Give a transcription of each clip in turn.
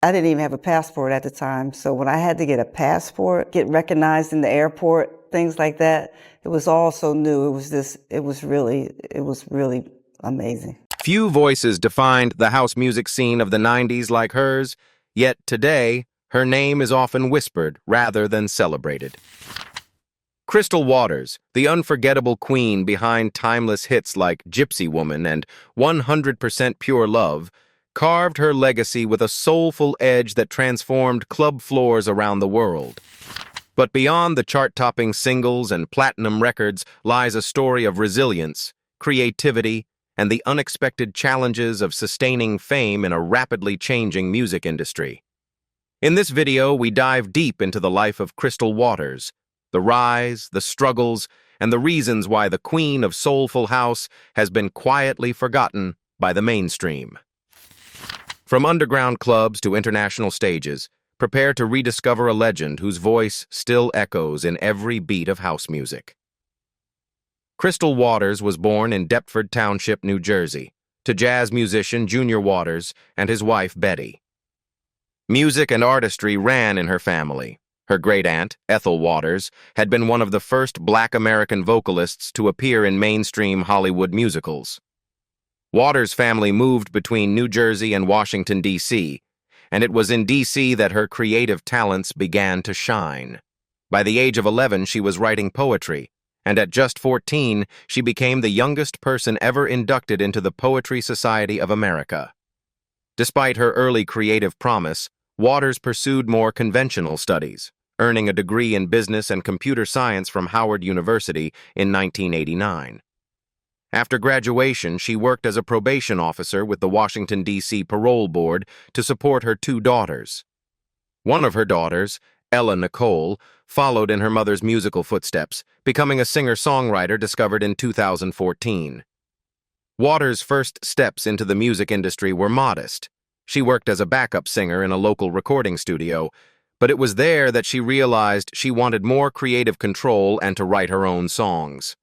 I didn't even have a passport at the time, so when I had to get a passport, get recognized in the airport, things like that, it was all so new. It was really amazing. Few voices defined the house music scene of the 90s like hers, yet today, her name is often whispered rather than celebrated. Crystal Waters, the unforgettable queen behind timeless hits like Gypsy Woman and 100% Pure Love, carved her legacy with a soulful edge that transformed club floors around the world. But beyond the chart-topping singles and platinum records lies a story of resilience, creativity, and the unexpected challenges of sustaining fame in a rapidly changing music industry. In this video, we dive deep into the life of Crystal Waters, the rise, the struggles, and the reasons why the queen of soulful house has been quietly forgotten by the mainstream. From underground clubs to international stages, prepare to rediscover a legend whose voice still echoes in every beat of house music. Crystal Waters was born in Deptford Township, New Jersey, to jazz musician Junior Waters and his wife Betty. Music and artistry ran in her family. Her great-aunt, Ethel Waters, had been one of the first Black American vocalists to appear in mainstream Hollywood musicals. Waters' family moved between New Jersey and Washington, D.C., and it was in D.C. that her creative talents began to shine. By the age of 11, she was writing poetry, and at just 14, she became the youngest person ever inducted into the Poetry Society of America. Despite her early creative promise, Waters pursued more conventional studies, earning a degree in business and computer science from Howard University in 1989. After graduation, she worked as a probation officer with the Washington, D.C. Parole Board to support her two daughters. One of her daughters, Ella Nicole, followed in her mother's musical footsteps, becoming a singer-songwriter discovered in 2014. Waters' first steps into the music industry were modest. She worked as a backup singer in a local recording studio, but it was there that she realized she wanted more creative control and to write her own songs.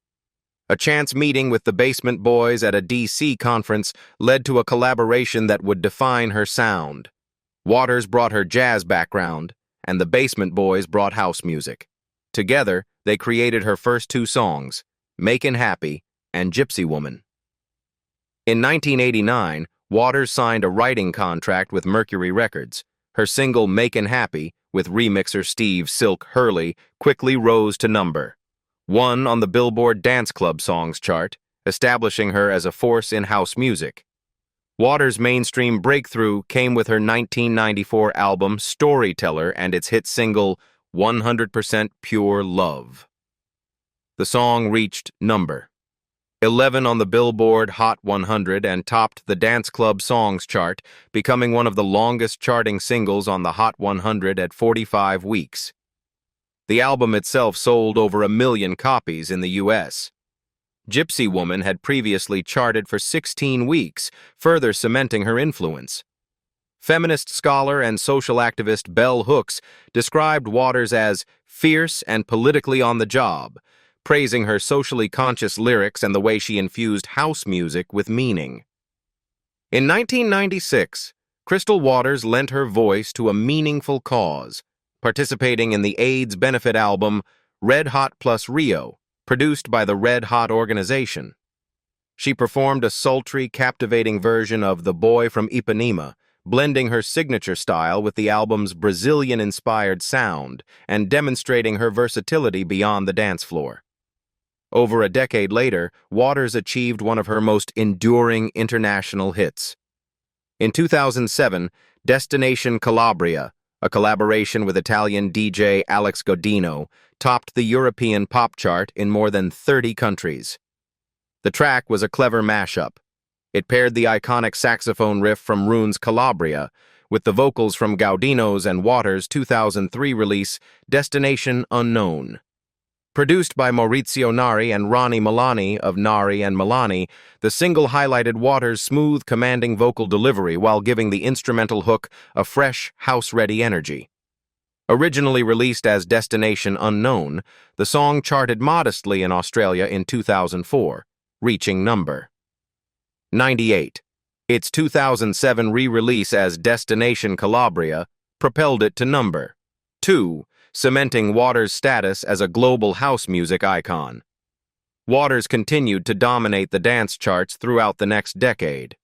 A chance meeting with the Basement Boys at a D.C. conference led to a collaboration that would define her sound. Waters brought her jazz background, and the Basement Boys brought house music. Together, they created her first two songs, Makin' Happy and Gypsy Woman. In 1989, Waters signed a writing contract with Mercury Records. Her single Makin' Happy, with remixer Steve Silk Hurley, quickly rose to number 1 on the Billboard Dance Club Songs chart, establishing her as a force in house music. Waters' mainstream breakthrough came with her 1994 album Storyteller and its hit single 100% Pure Love. The song reached number 11 on the Billboard Hot 100 and topped the Dance Club Songs chart, becoming one of the longest charting singles on the Hot 100 at 45 weeks. The album itself sold over 1 million copies in the U.S. Gypsy Woman had previously charted for 16 weeks, further cementing her influence. Feminist scholar and social activist Bell Hooks described Waters as fierce and politically on the job, praising her socially conscious lyrics and the way she infused house music with meaning. In 1996, Crystal Waters lent her voice to a meaningful cause, participating in the AIDS benefit album Red Hot plus Rio, produced by the Red Hot organization. She performed a sultry, captivating version of The Boy from Ipanema, blending her signature style with the album's Brazilian-inspired sound and demonstrating her versatility beyond the dance floor. Over a decade later, Waters achieved one of her most enduring international hits. In 2007, Destination Calabria, a collaboration with Italian DJ Alex Godino, topped the European pop chart in more than 30 countries. The track was a clever mashup. It paired the iconic saxophone riff from Rune's Calabria with the vocals from Gaudino's and Waters' 2003 release Destination Unknown. Produced by Maurizio Nari and Ronnie Milani of Nari and Milani, the single highlighted Waters' smooth, commanding vocal delivery while giving the instrumental hook a fresh, house-ready energy. Originally released as Destination Unknown, the song charted modestly in Australia in 2004, reaching number 98. Its 2007 re-release as Destination Calabria propelled it to number 2, cementing Waters' status as a global house music icon. Waters continued to dominate the dance charts throughout the next decade.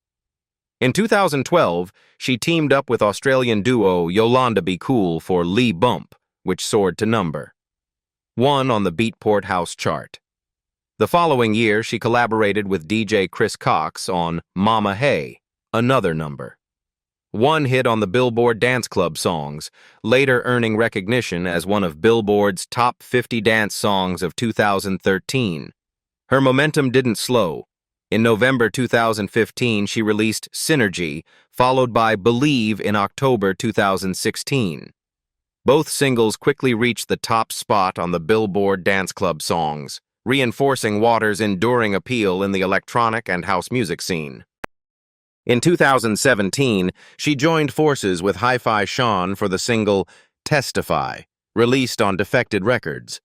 In 2012, she teamed up with Australian duo Yolanda Be Cool for Lee Bump, which soared to number 1 on the Beatport House chart. The following year, she collaborated with DJ Chris Cox on Mama Hey, another number 1 hit on the Billboard Dance Club songs, later earning recognition as one of Billboard's top 50 dance songs of 2013. Her momentum didn't slow. In November 2015, she released Synergy, followed by Believe in October 2016. Both singles quickly reached the top spot on the Billboard Dance Club songs, reinforcing Waters' enduring appeal in the electronic and house music scene. In 2017, she joined forces with Hi-Fi Sean for the single Testify, released on Defected Records.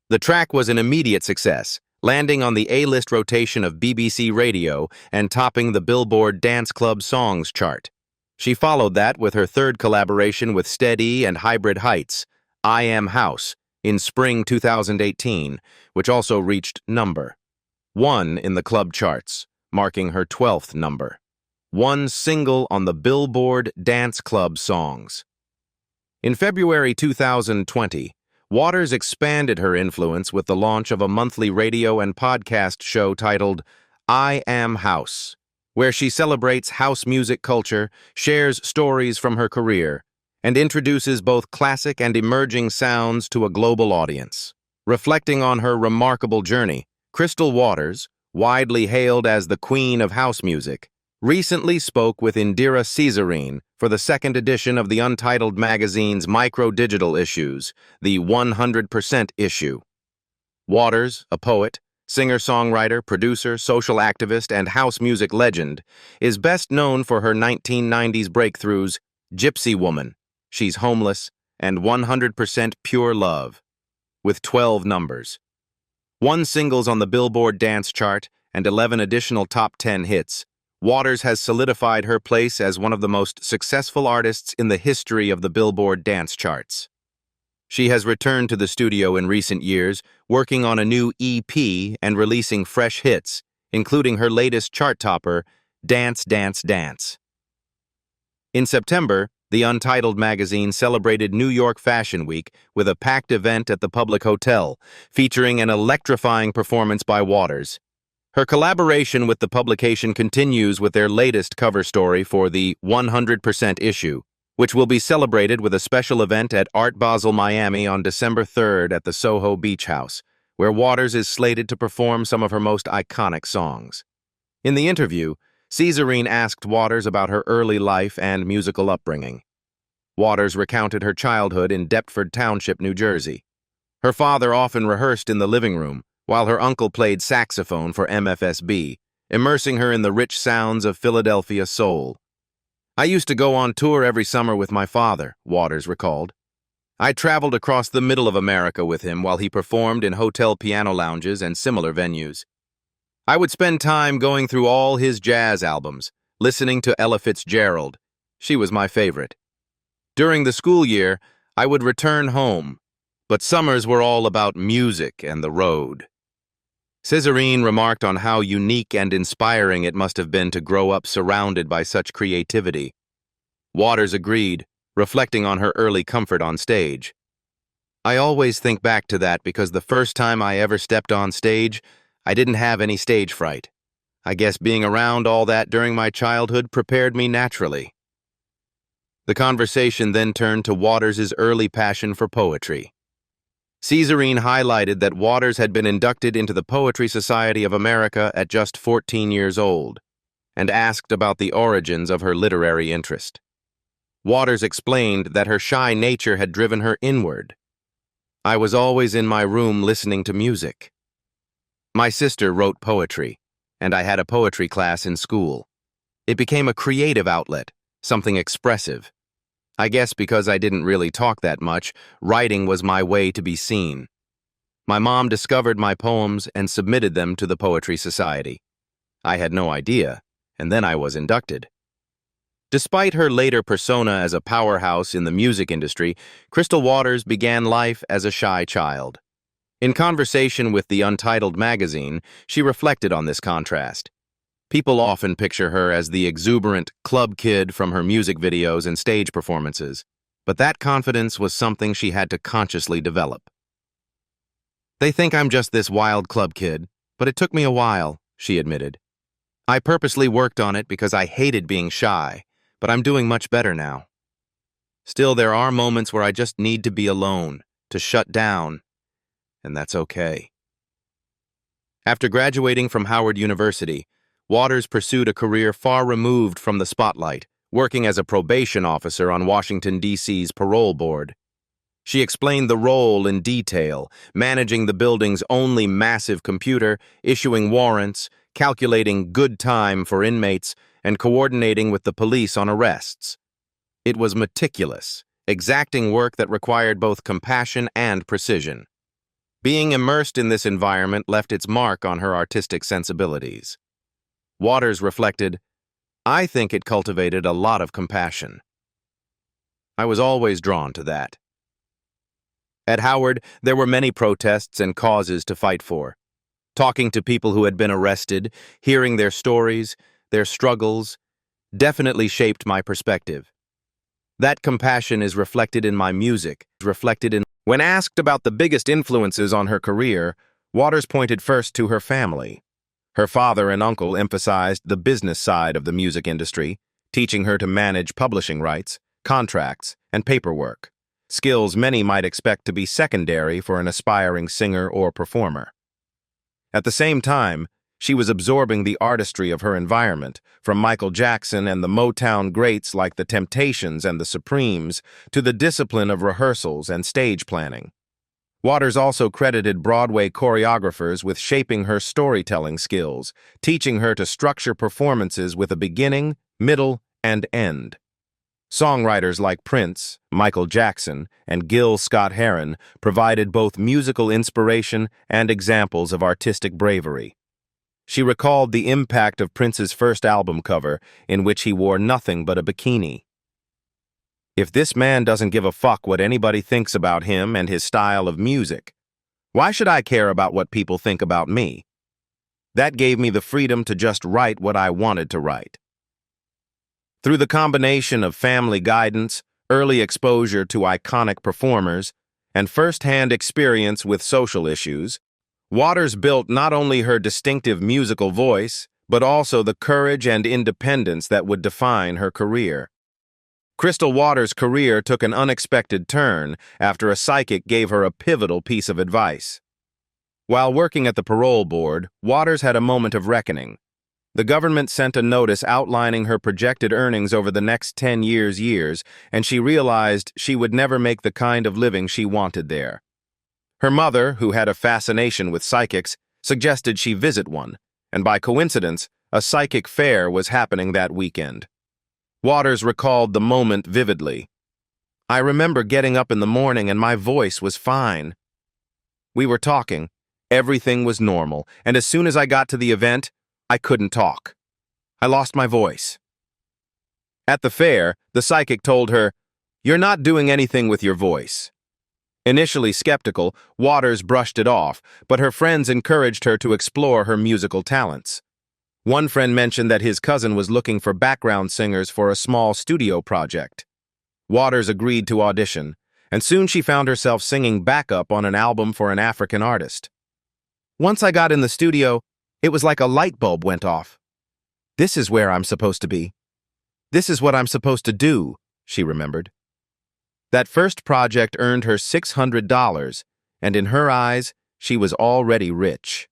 The track was an immediate success, landing on the A-list rotation of BBC Radio and topping the Billboard Dance Club Songs chart. She followed that with her third collaboration with Steady and Hybrid Heights, I Am House, in spring 2018, which also reached number 1 in the club charts, marking her 12th number 1 single on the Billboard Dance Club Songs. In February 2020, Waters expanded her influence with the launch of a monthly radio and podcast show titled I Am House, where she celebrates house music culture, shares stories from her career, and introduces both classic and emerging sounds to a global audience. Reflecting on her remarkable journey, Crystal Waters, widely hailed as the Queen of House Music, recently spoke with Indira Caesarine for the second edition of the Untitled magazine's micro-digital issues, the 100% issue. Waters, a poet, singer-songwriter, producer, social activist, and house music legend, is best known for her 1990s breakthroughs Gypsy Woman, She's Homeless, and 100% Pure Love, with 12 numbers. 1 singles on the Billboard Dance Chart and 11 additional top 10 hits, Waters has solidified her place as one of the most successful artists in the history of the Billboard dance charts. She has returned to the studio in recent years, working on a new EP and releasing fresh hits, including her latest chart topper, Dance, Dance, Dance. In September, the Untitled magazine celebrated New York Fashion Week with a packed event at the Public Hotel, featuring an electrifying performance by Waters. Her collaboration with the publication continues with their latest cover story for the 100% issue, which will be celebrated with a special event at Art Basel Miami on December 3rd at the Soho Beach House, where Waters is slated to perform some of her most iconic songs. In the interview, Caesarine asked Waters about her early life and musical upbringing. Waters recounted her childhood in Deptford Township, New Jersey. Her father often rehearsed in the living room, while her uncle played saxophone for MFSB, immersing her in the rich sounds of Philadelphia soul. I used to go on tour every summer with my father, Waters recalled. I traveled across the middle of America with him while he performed in hotel piano lounges and similar venues. I would spend time going through all his jazz albums, listening to Ella Fitzgerald. She was my favorite. During the school year, I would return home, but summers were all about music and the road. Caesarine remarked on how unique and inspiring it must have been to grow up surrounded by such creativity. Waters agreed, reflecting on her early comfort on stage. I always think back to that because the first time I ever stepped on stage, I didn't have any stage fright. I guess being around all that during my childhood prepared me naturally. The conversation then turned to Waters' early passion for poetry. Caesarine highlighted that Waters had been inducted into the Poetry Society of America at just 14 years old, and asked about the origins of her literary interest. Waters explained that her shy nature had driven her inward. I was always in my room listening to music. My sister wrote poetry, and I had a poetry class in school. It became a creative outlet, something expressive. I guess because I didn't really talk that much, writing was my way to be seen. My mom discovered my poems and submitted them to the Poetry Society. I had no idea, and then I was inducted. Despite her later persona as a powerhouse in the music industry, Crystal Waters began life as a shy child. In conversation with the Untitled magazine, she reflected on this contrast. People often picture her as the exuberant club kid from her music videos and stage performances, but that confidence was something she had to consciously develop. "They think I'm just this wild club kid, but it took me a while," she admitted. "I purposely worked on it because I hated being shy, but I'm doing much better now. Still, there are moments where I just need to be alone, to shut down, and that's okay." After graduating from Howard University, Waters pursued a career far removed from the spotlight, working as a probation officer on Washington, D.C.'s parole board. She explained the role in detail, managing the building's only massive computer, issuing warrants, calculating good time for inmates, and coordinating with the police on arrests. It was meticulous, exacting work that required both compassion and precision. Being immersed in this environment left its mark on her artistic sensibilities. Waters reflected, "I think it cultivated a lot of compassion. I was always drawn to that." At Howard, there were many protests and causes to fight for. Talking to people who had been arrested, hearing their stories, their struggles, definitely shaped my perspective. That compassion is reflected in my music, When asked about the biggest influences on her career, Waters pointed first to her family. Her father and uncle emphasized the business side of the music industry, teaching her to manage publishing rights, contracts, and paperwork, skills many might expect to be secondary for an aspiring singer or performer. At the same time, she was absorbing the artistry of her environment, from Michael Jackson and the Motown greats like the Temptations and the Supremes to the discipline of rehearsals and stage planning. Waters also credited Broadway choreographers with shaping her storytelling skills, teaching her to structure performances with a beginning, middle, and end. Songwriters like Prince, Michael Jackson, and Gil Scott-Heron provided both musical inspiration and examples of artistic bravery. She recalled the impact of Prince's first album cover, in which he wore nothing but a bikini. "If this man doesn't give a fuck what anybody thinks about him and his style of music, why should I care about what people think about me? That gave me the freedom to just write what I wanted to write." Through the combination of family guidance, early exposure to iconic performers, and first-hand experience with social issues, Waters built not only her distinctive musical voice, but also the courage and independence that would define her career. Crystal Waters' career took an unexpected turn after a psychic gave her a pivotal piece of advice. While working at the parole board, Waters had a moment of reckoning. The government sent a notice outlining her projected earnings over the next 10 years, and she realized she would never make the kind of living she wanted there. Her mother, who had a fascination with psychics, suggested she visit one, and by coincidence, a psychic fair was happening that weekend. Waters recalled the moment vividly. "I remember getting up in the morning and my voice was fine. We were talking, everything was normal, and as soon as I got to the event, I couldn't talk. I lost my voice." At the fair, the psychic told her, "You're not doing anything with your voice." Initially skeptical, Waters brushed it off, but her friends encouraged her to explore her musical talents. One friend mentioned that his cousin was looking for background singers for a small studio project. Waters agreed to audition, and soon she found herself singing backup on an album for an African artist. "Once I got in the studio, it was like a light bulb went off. This is where I'm supposed to be. This is what I'm supposed to do," she remembered. That first project earned her $600, and in her eyes, she was already rich.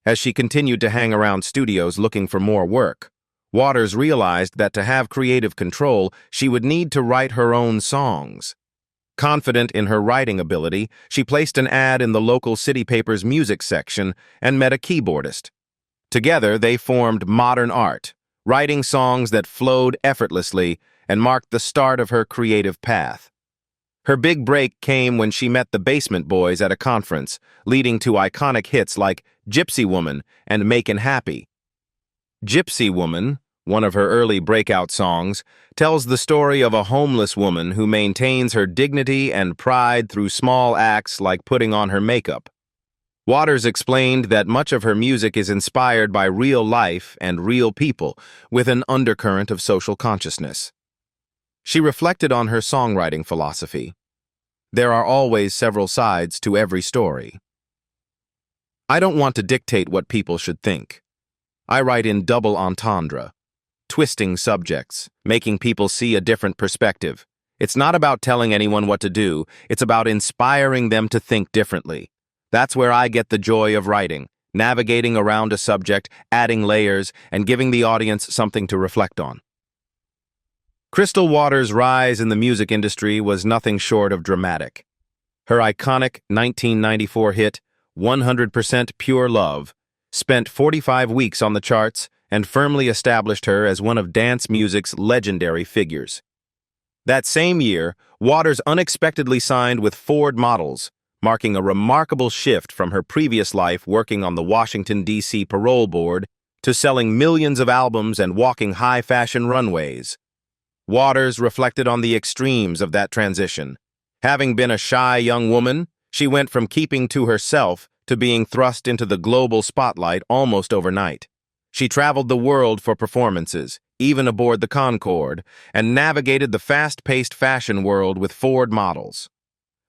As she continued to hang around studios looking for more work, Waters realized that to have creative control, she would need to write her own songs. Confident in her writing ability, she placed an ad in the local city paper's music section and met a keyboardist. Together, they formed Modern Art, writing songs that flowed effortlessly and marked the start of her creative path. Her big break came when she met the Basement Boys at a conference, leading to iconic hits like Gypsy Woman and Makin' Happy. Gypsy Woman one of her early breakout songs, tells the story of a homeless woman who maintains her dignity and pride through small acts like putting on her makeup. Waters explained that much of her music is inspired by real life and real people, with an undercurrent of social consciousness. She reflected on her songwriting philosophy. There are always several sides to every story. I don't want to dictate what people should think. I write in double entendre, twisting subjects, making people see a different perspective. It's not about telling anyone what to do, it's about inspiring them to think differently. That's where I get the joy of writing, navigating around a subject, adding layers, and giving the audience something to reflect on. Crystal Waters' rise in the music industry was nothing short of dramatic. Her iconic 1994 hit, 100% Pure Love, spent 45 weeks on the charts and firmly established her as one of dance music's legendary figures. That same year, Waters unexpectedly signed with Ford Models, marking a remarkable shift from her previous life working on the Washington, D.C. parole board to selling millions of albums and walking high-fashion runways. Waters reflected on the extremes of that transition. Having been a shy young woman, she went from keeping to herself to being thrust into the global spotlight almost overnight. She traveled the world for performances, even aboard the Concorde, and navigated the fast-paced fashion world with Ford Models.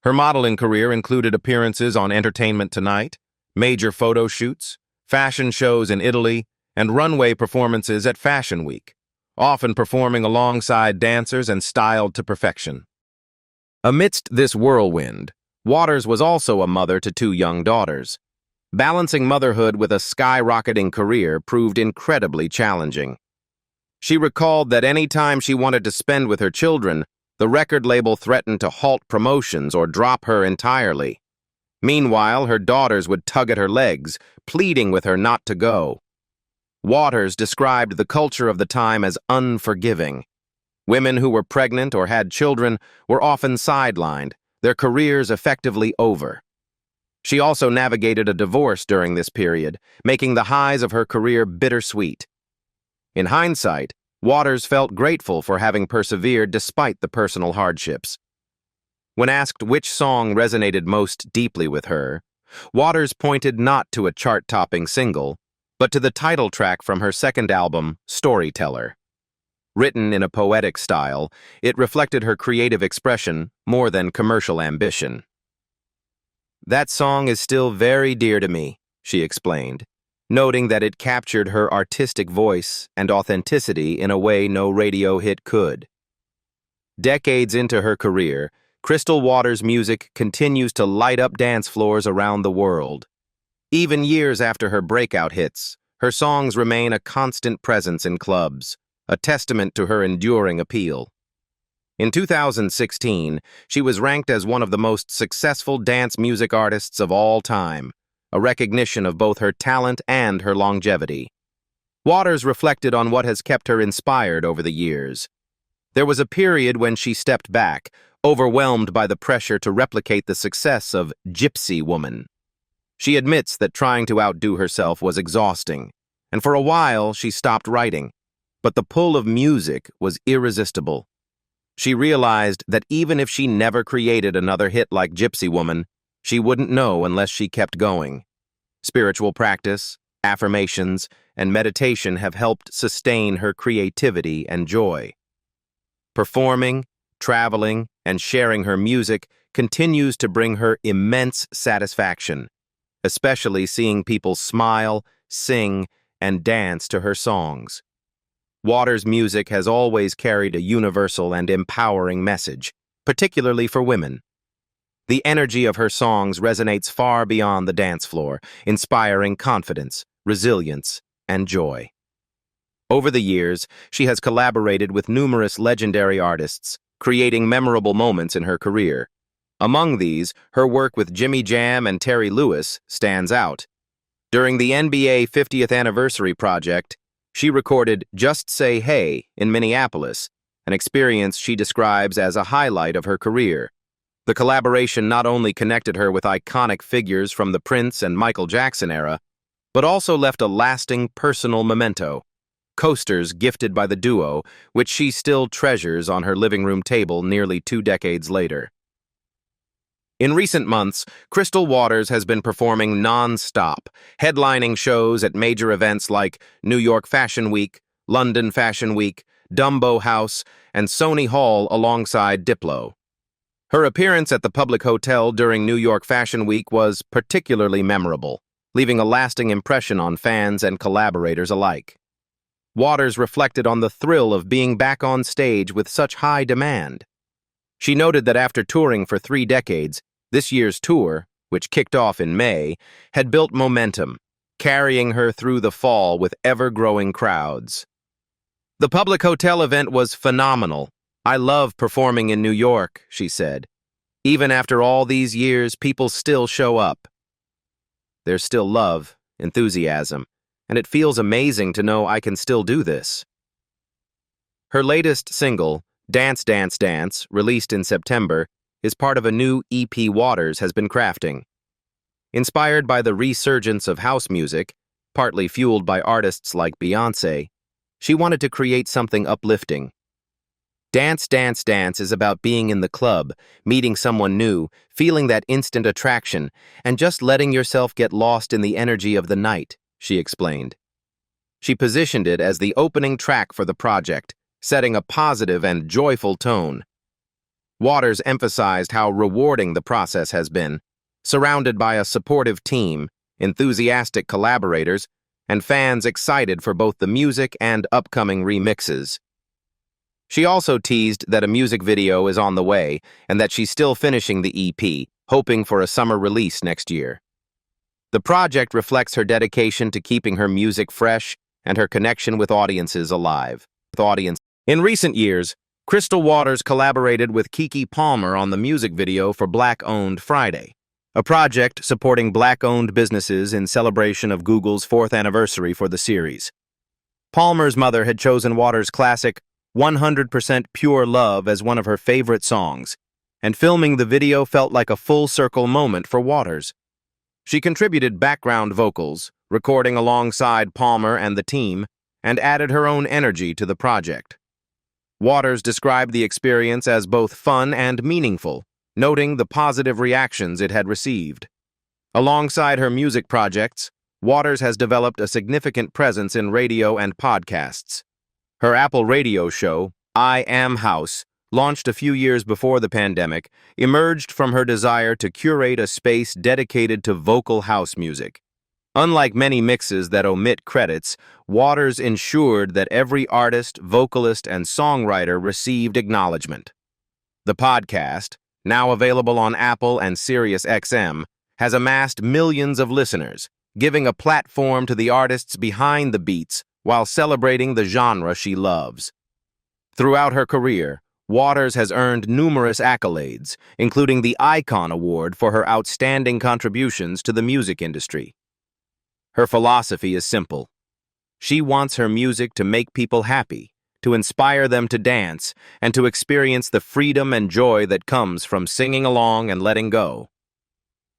Her modeling career included appearances on Entertainment Tonight, major photo shoots, fashion shows in Italy, and runway performances at Fashion Week, often performing alongside dancers and styled to perfection. Amidst this whirlwind, Waters was also a mother to 2 young daughters. Balancing motherhood with a skyrocketing career proved incredibly challenging. She recalled that any time she wanted to spend with her children, the record label threatened to halt promotions or drop her entirely. Meanwhile, her daughters would tug at her legs, pleading with her not to go. Waters described the culture of the time as unforgiving. Women who were pregnant or had children were often sidelined, their careers effectively over. She also navigated a divorce during this period, making the highs of her career bittersweet. In hindsight, Waters felt grateful for having persevered despite the personal hardships. When asked which song resonated most deeply with her, Waters pointed not to a chart-topping single, but to the title track from her second album, Storyteller. Written in a poetic style, it reflected her creative expression more than commercial ambition. "That song is still very dear to me," she explained, noting that it captured her artistic voice and authenticity in a way no radio hit could. Decades into her career, Crystal Waters' music continues to light up dance floors around the world. Even years after her breakout hits, her songs remain a constant presence in clubs, a testament to her enduring appeal. In 2016, she was ranked as one of the most successful dance music artists of all time, a recognition of both her talent and her longevity. Waters reflected on what has kept her inspired over the years. There was a period when she stepped back, overwhelmed by the pressure to replicate the success of Gypsy Woman. She admits that trying to outdo herself was exhausting, and for a while she stopped writing. But the pull of music was irresistible. She realized that even if she never created another hit like Gypsy Woman, she wouldn't know unless she kept going. Spiritual practice, affirmations, and meditation have helped sustain her creativity and joy. Performing, traveling, and sharing her music continues to bring her immense satisfaction, especially seeing people smile, sing, and dance to her songs. Waters' music has always carried a universal and empowering message, particularly for women. The energy of her songs resonates far beyond the dance floor, inspiring confidence, resilience, and joy. Over the years, she has collaborated with numerous legendary artists, creating memorable moments in her career. Among these, her work with Jimmy Jam and Terry Lewis stands out. During the NBA 50th Anniversary Project, she recorded Just Say Hey in Minneapolis, an experience she describes as a highlight of her career. The collaboration not only connected her with iconic figures from the Prince and Michael Jackson era, but also left a lasting personal memento. coasters gifted by the duo, which she still treasures on her living room table nearly 2 decades later. In recent months, Crystal Waters has been performing non-stop, headlining shows at major events like New York Fashion Week, London Fashion Week, Dumbo House, and Sony Hall alongside Diplo. Her appearance at the Public Hotel during New York Fashion Week was particularly memorable, leaving a lasting impression on fans and collaborators alike. Waters reflected on the thrill of being back on stage with such high demand. She noted that after touring for 3 decades, this year's tour, which kicked off in May, had built momentum, carrying her through the fall with ever-growing crowds. "The Public Hotel event was phenomenal. I love performing in New York," she said. "Even after all these years, people still show up. There's still love, enthusiasm, and it feels amazing to know I can still do this." Her latest single, Dance, Dance, Dance, released in September, is part of a new EP Waters has been crafting. Inspired by the resurgence of house music, partly fueled by artists like Beyoncé, she wanted to create something uplifting. Dance, Dance, Dance is about being in the club, meeting someone new, feeling that instant attraction, and just letting yourself get lost in the energy of the night, she explained. She positioned it as the opening track for the project, setting a positive and joyful tone. Waters emphasized how rewarding the process has been, surrounded by a supportive team, enthusiastic collaborators, and fans excited for both the music and upcoming remixes. She also teased that a music video is on the way and that she's still finishing the EP, hoping for a summer release next year. The project reflects her dedication to keeping her music fresh and her connection with audiences alive. In recent years, Crystal Waters collaborated with Keke Palmer on the music video for Black-Owned Friday, a project supporting Black-owned businesses in celebration of Google's 4th anniversary for the series. Palmer's mother had chosen Waters' classic 100% Pure Love as one of her favorite songs, and filming the video felt like a full-circle moment for Waters. She contributed background vocals, recording alongside Palmer and the team, and added her own energy to the project. Waters described the experience as both fun and meaningful, noting the positive reactions it had received. Alongside her music projects, Waters has developed a significant presence in radio and podcasts. Her Apple radio show, I Am House, launched a few years before the pandemic, emerged from her desire to curate a space dedicated to vocal house music. Unlike many mixes that omit credits, Waters ensured that every artist, vocalist, and songwriter received acknowledgement. The podcast, now available on Apple and SiriusXM, has amassed millions of listeners, giving a platform to the artists behind the beats while celebrating the genre she loves. Throughout her career, Waters has earned numerous accolades, including the Icon Award for her outstanding contributions to the music industry. Her philosophy is simple. She wants her music to make people happy, to inspire them to dance, and to experience the freedom and joy that comes from singing along and letting go.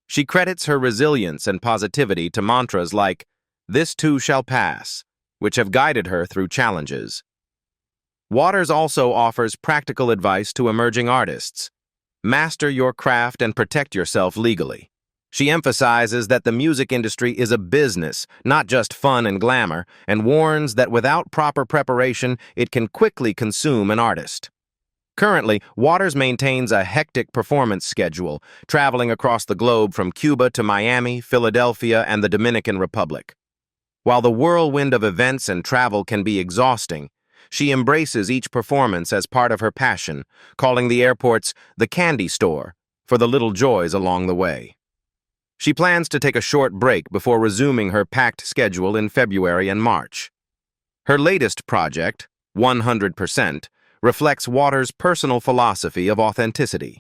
She credits her resilience and positivity to mantras like, "This too shall pass," which have guided her through challenges. Waters also offers practical advice to emerging artists. Master your craft and protect yourself legally. She emphasizes that the music industry is a business, not just fun and glamour, and warns that without proper preparation, it can quickly consume an artist. Currently, Waters maintains a hectic performance schedule, traveling across the globe from Cuba to Miami, Philadelphia, and the Dominican Republic. While the whirlwind of events and travel can be exhausting, she embraces each performance as part of her passion, calling the airports the candy store for the little joys along the way. She plans to take a short break before resuming her packed schedule in February and March. Her latest project, 100%, reflects Waters' personal philosophy of authenticity.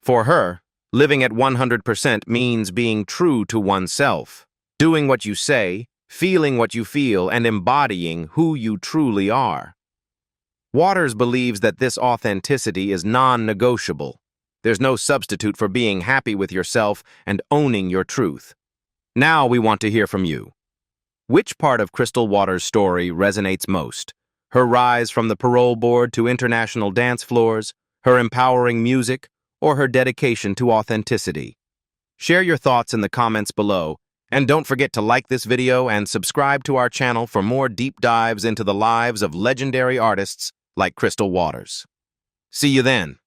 For her, living at 100% means being true to oneself, doing what you say, feeling what you feel, and embodying who you truly are. Waters believes that this authenticity is non-negotiable. There's no substitute for being happy with yourself and owning your truth. Now we want to hear from you. Which part of Crystal Waters' story resonates most? Her rise from the parole board to international dance floors, her empowering music, or her dedication to authenticity? Share your thoughts in the comments below, and don't forget to like this video and subscribe to our channel for more deep dives into the lives of legendary artists like Crystal Waters. See you then.